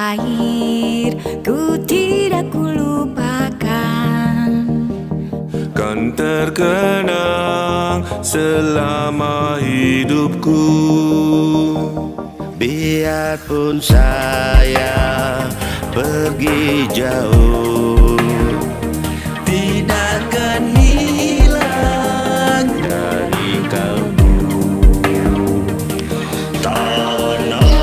lahir, ku tidak kulupakan. Kan terkenang selama hidupku. Biarpun saya pergi jauh, Tidak akan hilang dari kalbu. Tanahku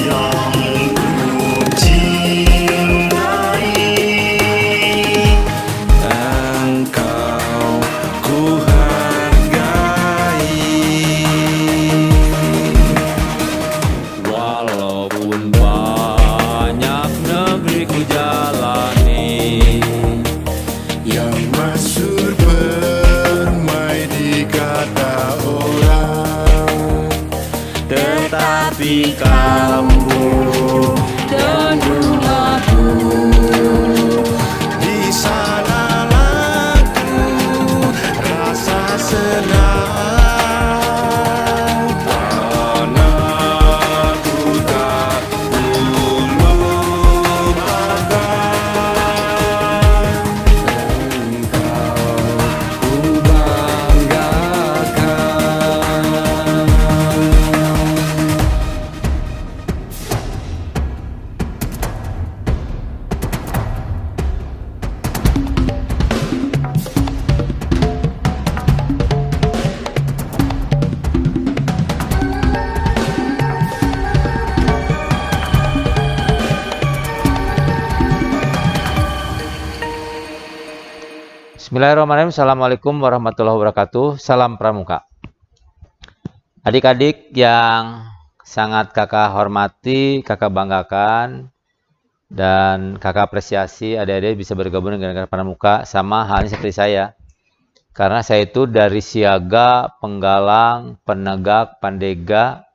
yang ku cintai, engkau ku hargai. Walaupun banyak negeri ku jalani, Yang masyhur bermain di kata orang, tetapi kamu Dan rumahku di sanalah ku rasa senang. Tanahku tak kulupakan, ku banggakan. Bismillahirrahmanirrahim. Assalamualaikum warahmatullahi wabarakatuh. Salam Pramuka. Adik-adik yang sangat kakak hormati, kakak banggakan, dan kakak apresiasi, adik-adik bisa bergabung dengan Negara Pramuka sama halnya seperti saya. Karena saya itu dari siaga, penggalang, penegak, pandega,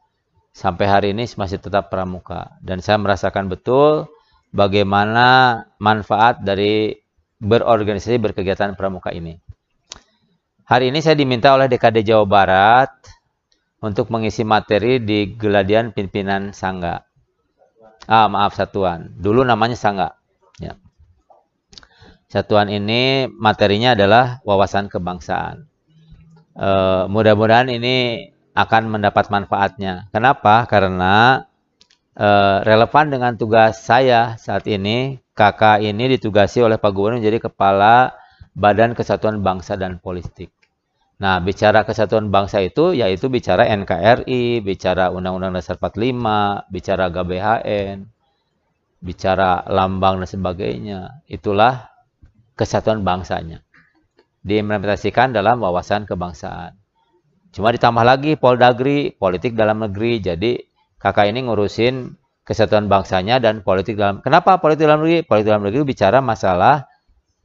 sampai hari ini masih tetap Pramuka. Dan saya merasakan betul bagaimana manfaat dari berorganisasi, berkegiatan Pramuka ini. Hari ini saya diminta oleh DKD Jawa Barat untuk mengisi materi di Geladian Pimpinan Sangga. Satuan. Dulu namanya Sangga. Ya. Satuan ini materinya adalah wawasan kebangsaan. Mudah-mudahan ini akan mendapat manfaatnya. Kenapa? Karena relevan dengan tugas saya saat ini. Kakak ini ditugasi oleh Pak Gubernur menjadi Kepala Badan Kesatuan Bangsa dan Politik. Nah, bicara kesatuan bangsa itu, yaitu bicara NKRI, bicara Undang-Undang Dasar 45, bicara GBHN, bicara lambang dan sebagainya. Itulah kesatuan bangsanya. Diimplementasikan dalam wawasan kebangsaan. Cuma ditambah lagi Poldagri, politik dalam negeri. Jadi kakak ini ngurusin kesatuan bangsanya dan politik dalam. Kenapa politik dalam negeri? Politik dalam negeri bicara masalah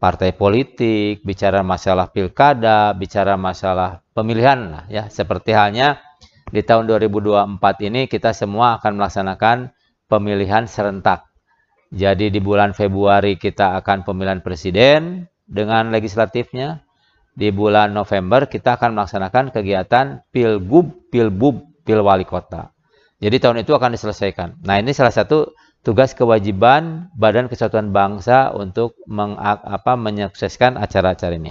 partai politik, bicara masalah pilkada, bicara masalah pemilihan lah ya. Seperti halnya di tahun 2024 ini kita semua akan melaksanakan pemilihan serentak. Jadi di bulan Februari kita akan pemilihan presiden dengan legislatifnya. Di bulan November kita akan melaksanakan kegiatan pilgub, pilbub, pilwali kota. Jadi tahun itu akan diselesaikan. Nah, ini salah satu tugas kewajiban Badan Kesatuan Bangsa untuk menyukseskan acara-acara ini.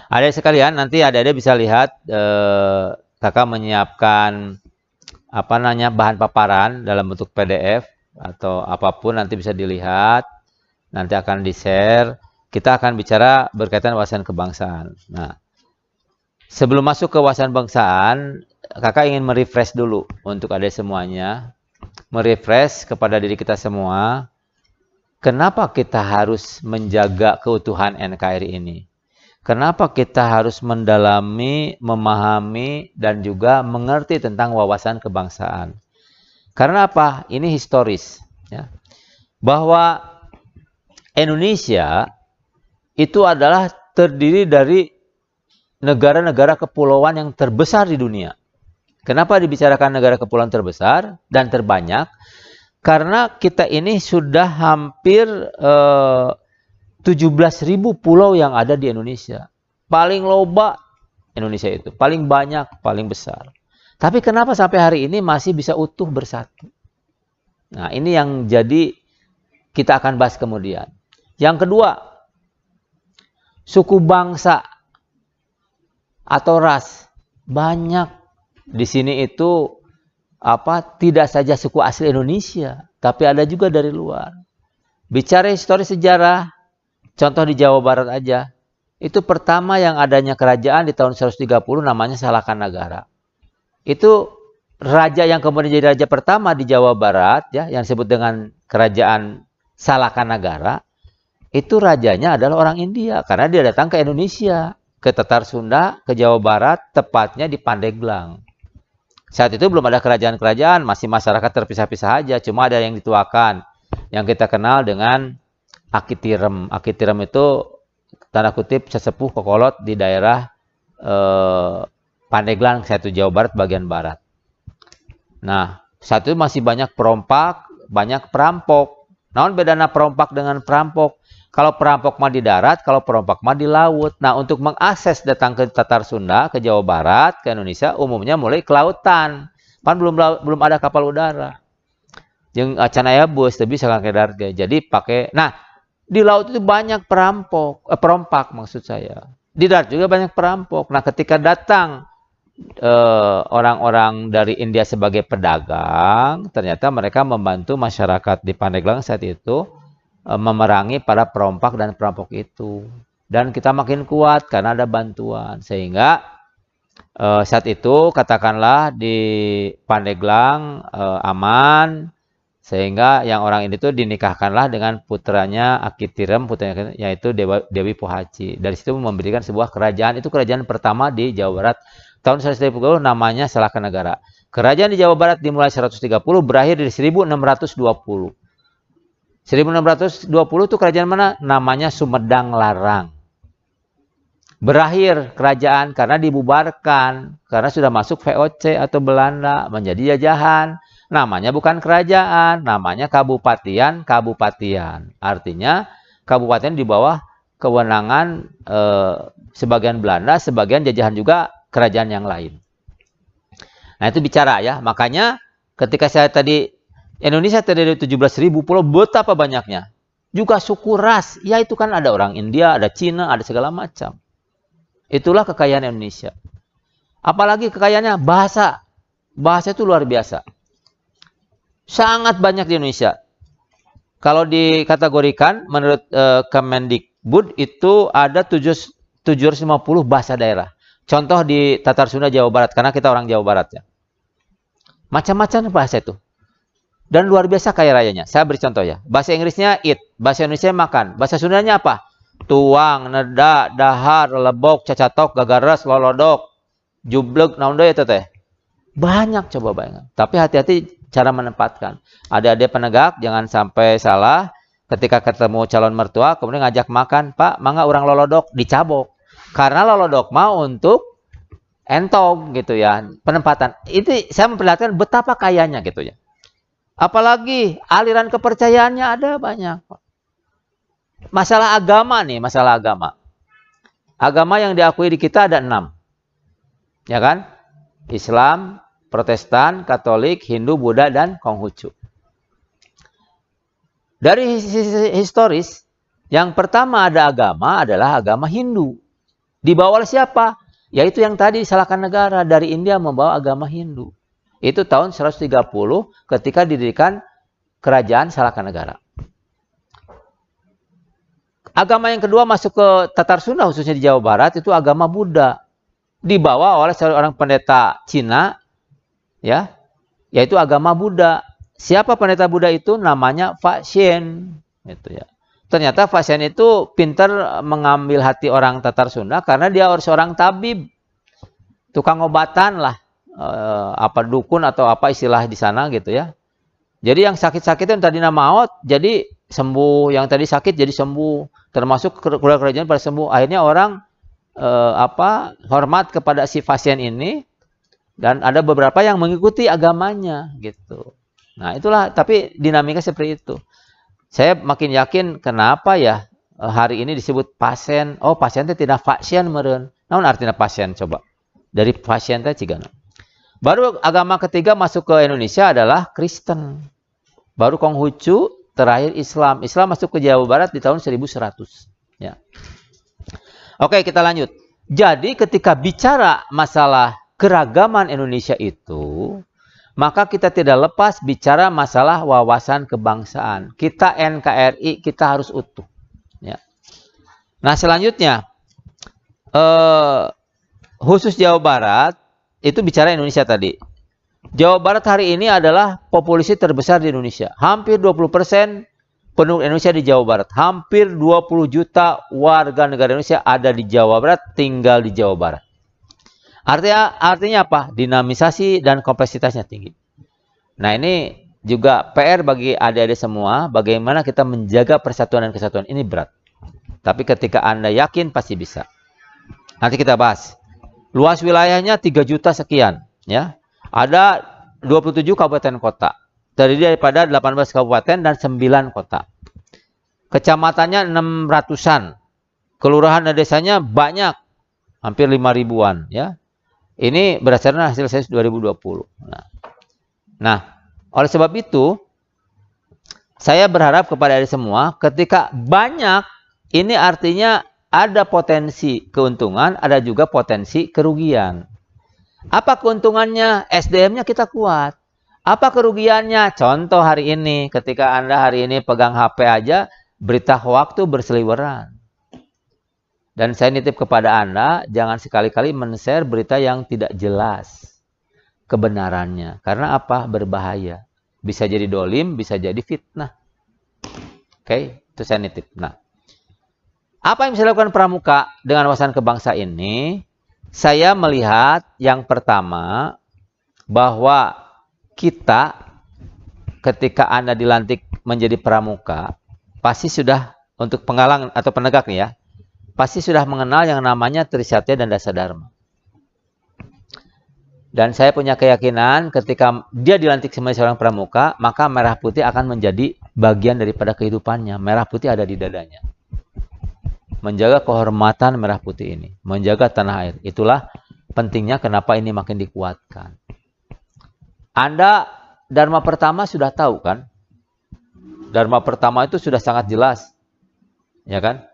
Adik sekalian, nanti adik-adik bisa lihat kakak menyiapkan bahan paparan dalam bentuk PDF atau apapun, nanti bisa dilihat. Nanti akan di-share. Kita akan bicara berkaitan wawasan kebangsaan. Nah, sebelum masuk ke wawasan kebangsaan, kakak ingin merefresh dulu untuk adik semuanya. Merefresh kepada diri kita semua. Kenapa kita harus menjaga keutuhan NKRI ini? Kenapa kita harus mendalami, memahami, dan juga mengerti tentang wawasan kebangsaan? Karena apa? Ini historis. Ya. Bahwa Indonesia itu adalah terdiri dari negara-negara kepulauan yang terbesar di dunia. Kenapa dibicarakan negara kepulauan terbesar dan terbanyak? Karena kita ini sudah hampir 17.000 pulau yang ada di Indonesia. Paling loba Indonesia itu. Paling banyak, paling besar. Tapi kenapa sampai hari ini masih bisa utuh bersatu? Nah, ini yang jadi kita akan bahas kemudian. Yang kedua, suku bangsa atau ras. Banyak di sini itu tidak saja suku asli Indonesia, tapi ada juga dari luar. Bicara histori sejarah, contoh di Jawa Barat aja, itu pertama yang adanya kerajaan di tahun 130 namanya Salakanagara. Itu raja yang kemudian jadi raja pertama di Jawa Barat, ya, yang disebut dengan kerajaan Salakanagara, itu rajanya adalah orang India karena dia datang ke Indonesia, ke Tatar Sunda, ke Jawa Barat, tepatnya di Pandeglang. Saat itu belum ada kerajaan-kerajaan, masih masyarakat terpisah-pisah aja, cuma ada yang dituakan, yang kita kenal dengan Akitirem. Akitirem itu tanda kutip sesepuh kokolot di daerah Pandeglang, saat itu Jawa Barat bagian barat. Nah, saat itu masih banyak perompak, banyak perampok. Namun bedana perompak dengan perampok. Kalau perampok mah di darat, kalau perompak mah di laut. Nah, untuk mengakses datang ke Tatar Sunda, ke Jawa Barat, ke Indonesia, umumnya mulai ke lautan. Kan belum ada kapal udara. Yang acan aya bus, tapi bisa ke darat. Jadi pakai. Nah, di laut itu banyak perompak maksud saya. Di darat juga banyak perampok. Nah, ketika datang orang-orang dari India sebagai pedagang, ternyata mereka membantu masyarakat di Pandeglang saat itu memerangi para perompak dan perampok itu. Dan kita makin kuat karena ada bantuan. Sehingga saat itu katakanlah di Pandeglang aman. Sehingga yang orang ini tuh dinikahkanlah dengan putranya Akitirem, putranya yaitu Dewi Pohaci. Dari situ memberikan sebuah kerajaan. Itu kerajaan pertama di Jawa Barat. Tahun 130 namanya Salakanagara. Kerajaan di Jawa Barat dimulai 130 berakhir di 1620. 1620 itu kerajaan mana? Namanya Sumedang Larang. Berakhir kerajaan karena dibubarkan. Karena sudah masuk VOC atau Belanda menjadi jajahan. Namanya bukan kerajaan, namanya kabupatian. Artinya kabupaten di bawah kewenangan sebagian Belanda, sebagian jajahan juga kerajaan yang lain. Nah, itu bicara ya. Makanya ketika saya tadi Indonesia terdiri dari 17.000 pulau, betapa banyaknya. Juga suku ras. Ya, itu kan ada orang India, ada Cina, ada segala macam. Itulah kekayaan Indonesia. Apalagi kekayaannya bahasa. Bahasa itu luar biasa. Sangat banyak di Indonesia. Kalau dikategorikan menurut Kemendikbud itu ada 750 bahasa daerah. Contoh di Tatar Sunda Jawa Barat, karena kita orang Jawa Barat ya. Macam-macam bahasa itu. Dan luar biasa kaya rayanya. Saya beri contoh ya. Bahasa Inggrisnya eat, bahasa Indonesia makan. Bahasa Sundanya apa? Tuang, neda, dahar, lebok, cacatok, gagares, lolodok, jublek, naon deui eta teh. Banyak coba bayangkan. Tapi hati-hati cara menempatkan. Ada penegak, jangan sampai salah. Ketika ketemu calon mertua, kemudian ngajak makan, Pak, mangga urang lolodok, dicabok. Karena lolodok mau untuk entong gitu ya. Penempatan. Itu saya memperlihatkan betapa kayanya gitu ya. Apalagi aliran kepercayaannya ada banyak. Masalah agama nih, masalah agama. Agama yang diakui di kita ada 6. Ya kan? Islam, Protestan, Katolik, Hindu, Buddha, dan Konghucu. Dari sisi historis, yang pertama ada agama adalah agama Hindu. Dibawa oleh siapa? Yaitu yang tadi Salakanagara dari India membawa agama Hindu. Itu tahun 130 ketika didirikan kerajaan Salakanagara. Agama yang kedua masuk ke Tatar Sunda khususnya di Jawa Barat itu agama Buddha. Dibawa oleh seorang pendeta Cina ya, yaitu agama Buddha. Siapa pendeta Buddha itu? Namanya Faxian gitu ya. Ternyata Faxian itu pintar mengambil hati orang Tatar Sunda karena dia seorang tabib. Tukang obatan lah. Apa dukun atau apa istilah di sana gitu ya. Jadi yang sakit-sakit yang tadi maut jadi sembuh, yang tadi sakit jadi sembuh, termasuk keluarga kerajaan pada sembuh. Akhirnya orang hormat kepada si Faxian ini dan ada beberapa yang mengikuti agamanya gitu. Nah, itulah tapi dinamika seperti itu. Saya makin yakin kenapa ya hari ini disebut pasien. Oh, pasien itu tidak Faxian meureun. Naon artinya pasien coba? Dari pasien teh cigana. Baru agama ketiga masuk ke Indonesia adalah Kristen. baru Konghucu, terakhir Islam. Islam masuk ke Jawa Barat di tahun 1100. Ya. Oke, kita lanjut. Jadi ketika bicara masalah keragaman Indonesia itu, maka kita tidak lepas bicara masalah wawasan kebangsaan. Kita NKRI, kita harus utuh. Ya. Nah, selanjutnya, khusus Jawa Barat, itu bicara Indonesia tadi. Jawa Barat hari ini adalah populasi terbesar di Indonesia. Hampir 20% penduduk Indonesia di Jawa Barat. Hampir 20 juta warga negara Indonesia ada di Jawa Barat, tinggal di Jawa Barat. Artinya apa? Dinamisasi dan kompleksitasnya tinggi. Nah, ini juga PR bagi adik-adik semua, bagaimana kita menjaga persatuan dan kesatuan. Ini berat. Tapi ketika Anda yakin, pasti bisa. Nanti kita bahas. Luas wilayahnya 3 juta sekian. Ya. Ada 27 kabupaten kota. Terdiri daripada 18 kabupaten dan 9 kota. Kecamatannya 600-an. Kelurahan dan desanya banyak. Hampir 5.000-an. Ya. Ini berdasarkan hasil sensus 2020. Nah, oleh sebab itu, saya berharap kepada adik semua, ketika banyak, ini artinya ada potensi keuntungan, ada juga potensi kerugian. Apa keuntungannya? SDM-nya kita kuat. Apa kerugiannya? Contoh hari ini, ketika Anda hari ini pegang HP aja, berita hoax itu berseliweran. Dan saya nitip kepada Anda, jangan sekali-kali men-share berita yang tidak jelas kebenarannya. Karena apa? Berbahaya. Bisa jadi dolim, bisa jadi fitnah. Oke, itu saya nitip. Nah, apa yang bisa dilakukan pramuka dengan wawasan kebangsaan ini? Saya melihat yang pertama, bahwa kita ketika Anda dilantik menjadi pramuka, pasti sudah untuk penggalang atau penegak nih ya, pasti sudah mengenal yang namanya Trisatya dan Dasadharma. Dan saya punya keyakinan ketika dia dilantik sebagai seorang pramuka, maka merah putih akan menjadi bagian daripada kehidupannya. Merah putih ada di dadanya. Menjaga kehormatan merah putih ini. Menjaga tanah air. Itulah pentingnya kenapa ini makin dikuatkan. Anda Dharma pertama sudah tahu kan? Dharma pertama itu sudah sangat jelas. Ya kan?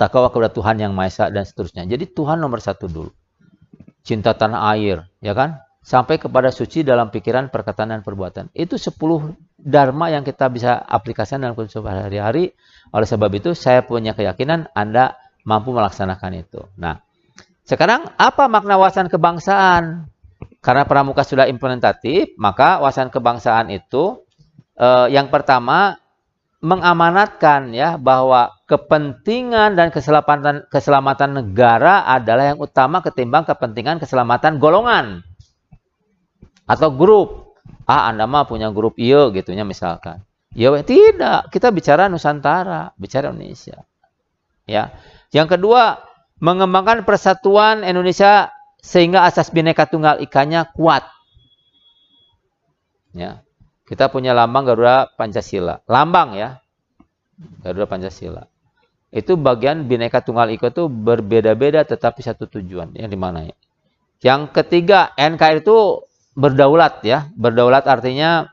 Takwa kepada Tuhan Yang Maha Esa dan seterusnya. Jadi Tuhan nomor satu dulu. Cinta tanah air. Ya kan? Sampai kepada suci dalam pikiran, perkataan, dan perbuatan. Itu 10 dharma yang kita bisa aplikasikan dalam kehidupan sehari-hari. Oleh sebab itu, saya punya keyakinan Anda mampu melaksanakan itu. Nah, sekarang apa makna wawasan kebangsaan? Karena pramuka sudah implementatif, maka wawasan kebangsaan itu yang pertama mengamanatkan ya bahwa kepentingan dan keselamatan negara adalah yang utama ketimbang kepentingan keselamatan golongan atau grup. Anda mah punya grup iya gitunya misalkan. Ya tidak, kita bicara Nusantara, bicara Indonesia. Ya. Yang kedua, mengembangkan persatuan Indonesia sehingga asas Bhinneka Tunggal Ika-nya kuat. Ya. Kita punya lambang Garuda Pancasila. Lambang ya. Garuda Pancasila. Itu bagian Bhinneka Tunggal Ika itu berbeda-beda tetapi satu tujuan. Yang dimana ya? Yang ketiga, NKRI itu berdaulat ya. Berdaulat artinya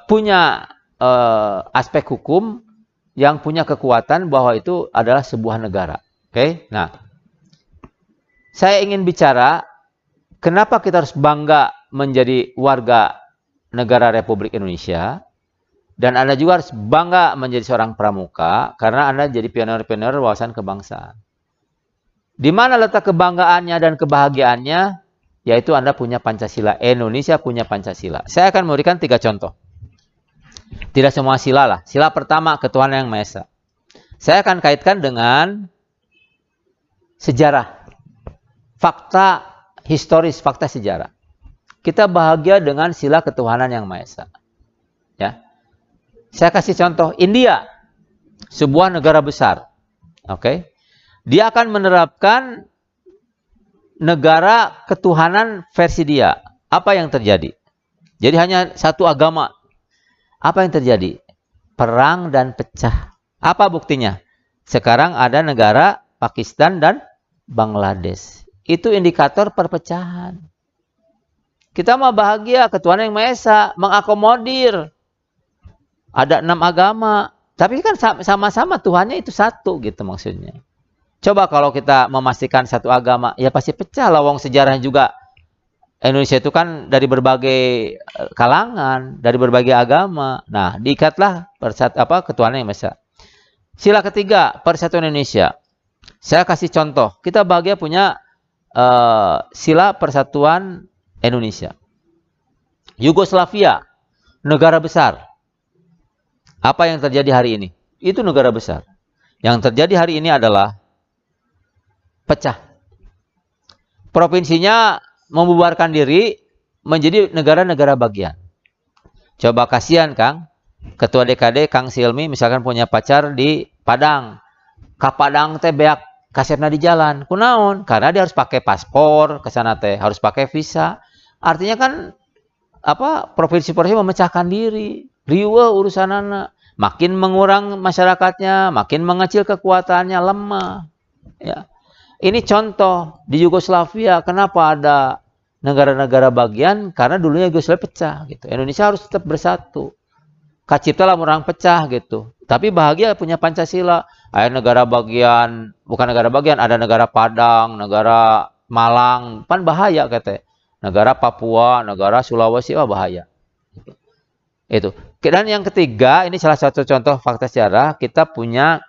punya aspek hukum yang punya kekuatan bahwa itu adalah sebuah negara. Oke? Nah, saya ingin bicara kenapa kita harus bangga menjadi warga negara Republik Indonesia, dan Anda juga harus bangga menjadi seorang pramuka karena Anda jadi pionir-pionir wawasan kebangsaan. Di mana letak kebanggaannya dan kebahagiaannya? Yaitu Anda punya Pancasila. Indonesia punya Pancasila. Saya akan memberikan 3 contoh. Tidak semua sila lah. Sila pertama, ketuhanan Yang Maha Esa. Saya akan kaitkan dengan sejarah. Fakta historis, fakta sejarah. Kita bahagia dengan sila ketuhanan Yang Maha Esa. Ya. Saya kasih contoh, India. Sebuah negara besar. Oke. Dia akan menerapkan negara ketuhanan versi dia. Apa yang terjadi? Jadi hanya satu agama. Apa yang terjadi? Perang dan pecah. Apa buktinya? Sekarang ada negara Pakistan dan Bangladesh. Itu indikator perpecahan. Kita mah bahagia, ketuhanan yang Maha Esa, mengakomodir. Ada 6 agama, tapi kan sama-sama Tuhannya itu satu gitu maksudnya. Coba kalau kita memastikan satu agama, ya pasti pecah lah. Wong sejarahnya juga Indonesia itu kan dari berbagai kalangan, dari berbagai agama. Nah, diikatlah ketuhanan yang Maha Esa. Sila ketiga, Persatuan Indonesia. Saya kasih contoh, kita bahagia punya sila Persatuan Indonesia. Yugoslavia, negara besar. Apa yang terjadi hari ini? Itu negara besar. Yang terjadi hari ini adalah pecah. Provinsinya membubarkan diri menjadi negara-negara bagian. Coba kasihan Kang, Ketua DKD Kang Silmi misalkan punya pacar di Padang. Ka Padang teh beak kasetna di jalan. Kunaon? Karena dia harus pakai paspor ke sana teh, harus pakai visa. Artinya kan provinsi-provinsi memecahkan diri. Riweuh urusanana. Makin mengurang masyarakatnya, makin mengecil kekuatannya, lemah. Ya. Ini contoh di Yugoslavia. Kenapa ada negara-negara bagian? Karena dulunya Yugoslavia pecah. Gitu. Indonesia harus tetap bersatu. Kacipta lah orang pecah gitu. Tapi bahagia punya Pancasila. Ada negara bagian, bukan negara bagian, ada negara Padang, negara Malang. Pan bahaya katanya. Negara Papua, negara Sulawesi, bahaya. Itu. Dan yang ketiga, ini salah satu contoh fakta sejarah, kita punya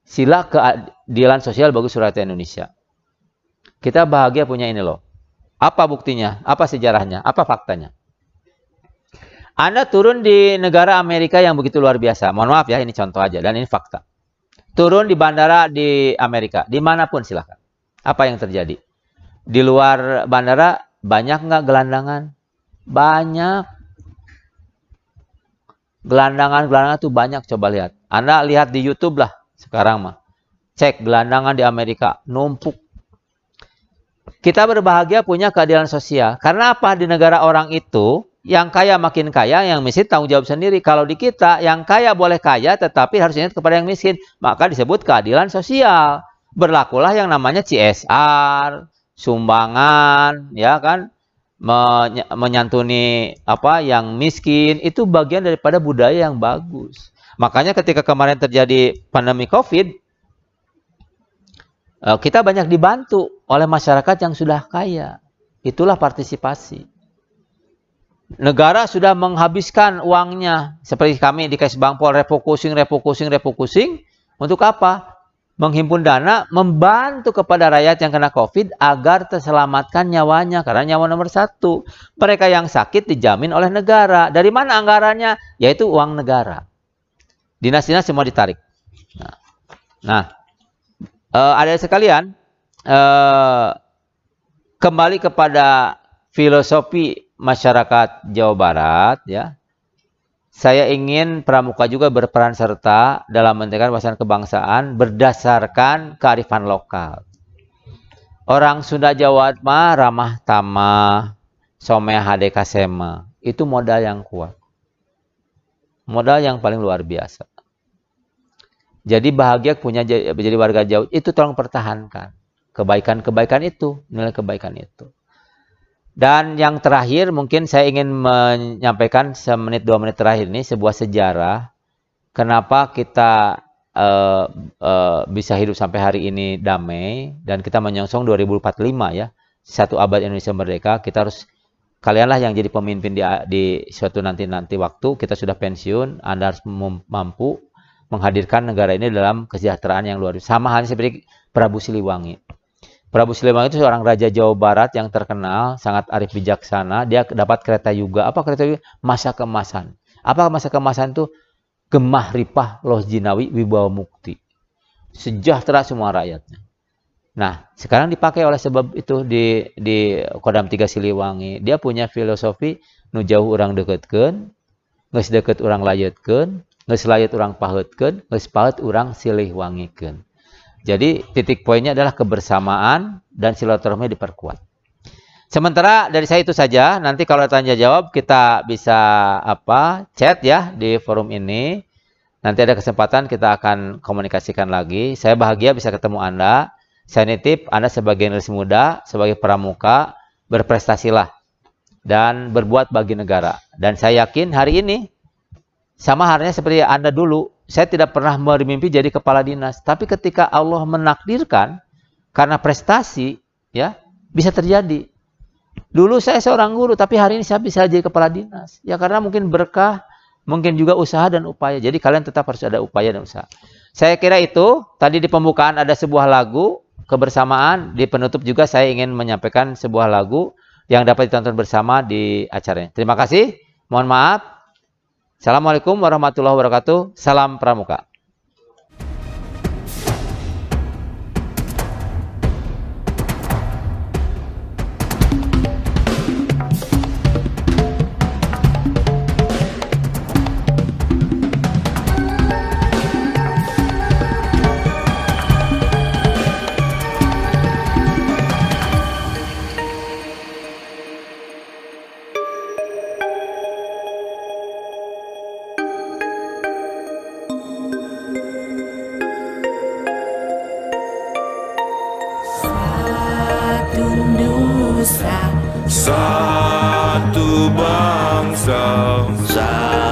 sila keadilan sosial bagi rakyat Indonesia. Kita bahagia punya ini loh. Apa buktinya? Apa sejarahnya? Apa faktanya? Anda turun di negara Amerika yang begitu luar biasa. Mohon maaf ya, ini contoh aja. Dan ini fakta. Turun di bandara di Amerika. Dimanapun silahkan. Apa yang terjadi? Di luar bandara, banyak nggak gelandangan? Banyak. Gelandangan itu banyak. Coba lihat. Anda lihat di YouTube lah. Sekarang mah. Cek gelandangan di Amerika. Numpuk. Kita berbahagia punya keadilan sosial. Karena apa? Di negara orang itu, yang kaya makin kaya, yang miskin tanggung jawab sendiri. Kalau di kita, yang kaya boleh kaya, tetapi harus ingat kepada yang miskin. Maka disebut keadilan sosial. Berlakulah yang namanya CSR, sumbangan, ya kan, menyantuni yang miskin. Itu bagian daripada budaya yang bagus. Makanya ketika kemarin terjadi pandemi COVID, kita banyak dibantu oleh masyarakat yang sudah kaya. Itulah partisipasi. Negara sudah menghabiskan uangnya. Seperti kami di Kes Bangpol, refocusing. Untuk apa? Menghimpun dana, membantu kepada rakyat yang kena COVID agar terselamatkan nyawanya. Karena nyawa nomor 1. Mereka yang sakit dijamin oleh negara. Dari mana anggarannya? Yaitu uang negara. Dinas-dinas semua ditarik. Nah, adik sekalian, kembali kepada filosofi masyarakat Jawa Barat, ya. Saya ingin pramuka juga berperan serta dalam menegakkan wawasan kebangsaan berdasarkan kearifan lokal. Orang Sunda Jawa mah ramah tamah, someh hade kasema. Itu modal yang kuat. Modal yang paling luar biasa. Jadi bahagia punya jadi warga Jawa itu tolong pertahankan kebaikan-kebaikan itu, nilai kebaikan itu. Dan yang terakhir mungkin saya ingin menyampaikan 1-2 menit terakhir ini sebuah sejarah kenapa kita bisa hidup sampai hari ini damai dan kita menyongsong 2045 ya, 1 abad Indonesia merdeka. Kita harus, kalianlah yang jadi pemimpin di suatu nanti waktu kita sudah pensiun, Anda harus mampu menghadirkan negara ini dalam kesejahteraan yang luar biasa. Sama halnya seperti Prabu Siliwangi. Prabu Siliwangi itu seorang raja Jawa Barat yang terkenal, sangat arif bijaksana. Dia dapat kereta yuga. Apa kereta yuga? Masa keemasan. Apa masa keemasan itu? Gemah ripah loh jinawi wibawa mukti. Sejahtera semua rakyatnya. Nah, sekarang dipakai oleh sebab itu di Kodam 3 Siliwangi. Dia punya filosofi nu jauh orang deketkeun, geus deket orang layetkeun, geus layet orang paheutkeun, geus paheut orang silih wangikeun. Jadi titik poinnya adalah kebersamaan dan silaturahmi diperkuat. Sementara dari saya itu saja. Nanti kalau tanya jawab kita bisa chat ya di forum ini. Nanti ada kesempatan kita akan komunikasikan lagi. Saya bahagia bisa ketemu Anda. Saya nitip Anda sebagai generasi muda, sebagai pramuka, berprestasilah. dan berbuat bagi negara. Dan saya yakin hari ini sama halnya seperti Anda dulu, saya tidak pernah bermimpi jadi kepala dinas. Tapi ketika Allah menakdirkan karena prestasi, ya bisa terjadi. Dulu saya seorang guru, tapi hari ini saya bisa jadi kepala dinas. Ya karena mungkin berkah, mungkin juga usaha dan upaya. Jadi kalian tetap harus ada upaya dan usaha. Saya kira itu, tadi di pembukaan ada sebuah lagu, kebersamaan. Di penutup juga saya ingin menyampaikan sebuah lagu yang dapat ditonton bersama di acaranya. Terima kasih, mohon maaf. Assalamualaikum warahmatullahi wabarakatuh. Salam Pramuka. Satu nusa, Satu bangsa, Satu